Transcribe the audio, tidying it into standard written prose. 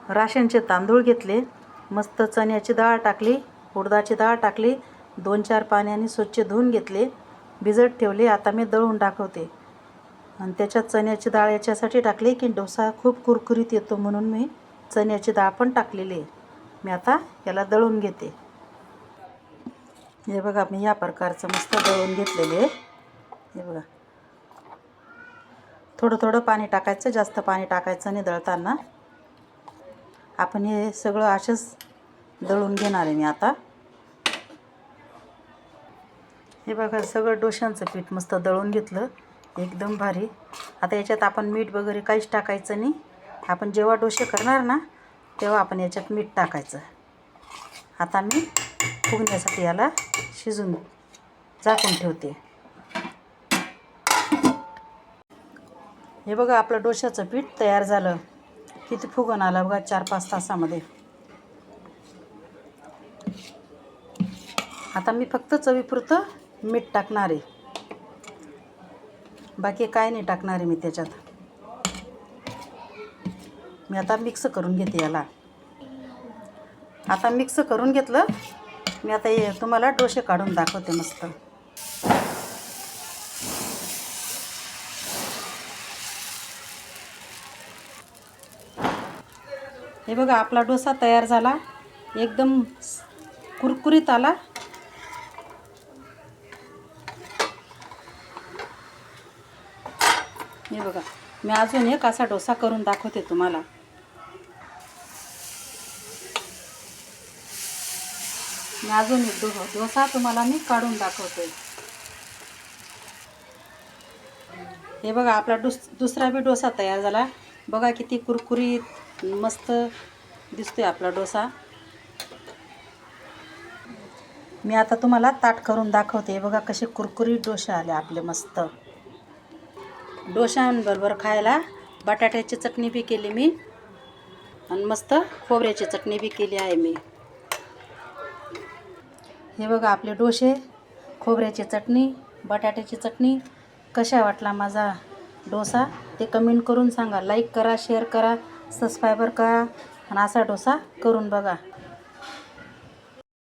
राशनचे तांदूळ घेतले, मस्त चण्याची डाळ टाकली, उडदाची डाळ टाकली, 2-4 पाण्याने स्वच्छ धुवून घेतले, भिजत ठेवले. आता मी दळून दाखवते. आणि त्याच्यात चण्याची डाळ याच्यासाठी टाकली की डोसा खूप कुरकुरीत येतो, म्हणून मी चण्याची डाळ पण टाकलेली आहे. मी आता याला दळून घेते. हे बघा, मी या प्रकारचं मस्त दळून घेतलेले आहे. हे बघा, थोडं थोडं पाणी टाकायचं, जास्त पाणी टाकायचं नाही दळताना. आपण हे सगळं असेच दळून घेणार आहे मी आता. हे बघा, सगळं डोशांचं पीठ मस्त दळून घेतलं, एकदम भारी. आता याच्यात आपण मीठ वगैरे काहीच टाकायचं नाही. आपण जेव्हा डोसे करणार ना, तेव्हा आपण याच्यात मीठ टाकायचं. आता मी फुगण्यासाठी याला शिजून झाकून ठेवते. हे बघा, आपलं डोशाचं पीठ तयार झालं. किती फुगून आलं बघा 4-5 तासामध्ये. आता मी फक्त चवीपुरतं मीठ टाकणार आहे, बाकी काय नाही टाकणार आहे मी त्याच्यात. मी आता मिक्स करून घेते याला. आता मिक्स करून घेतलं मी. आता हे तुम्हाला डोसे काढून दाखवते मस्त. हे बघा, आपला डोसा तयार झाला, एकदम कुरकुरीत आला. हे बघा, मी अजून एक असा डोसा करून दाखवते तुम्हाला. मी अजून एक डोसा तुम्हाला मी काढून दाखवते. हे बघा, आपला दुसरा बी डोसा तयार झाला. बघा किती कुरकुरीत मस्त दिसतोय आपला डोसा. मी आता तुम्हाला ताट करून दाखवते. बघा कसे कुरकुरीत डोसे आले आपले मस्त. डोशांबरोबर खायला बटाट्याची चटणी बी केली मी, आणि मस्त खोबऱ्याची चटणी बी केली आहे मी. हे बघा आपले डोसे, खोबऱ्याची चटणी, बटाट्याची चटणी. कशा वाटला माझा डोसा ते कमेंट करून सांगा. लाईक करा, शेअर करा, सबस्क्राईबर करा, आणि असा डोसा करून बघा.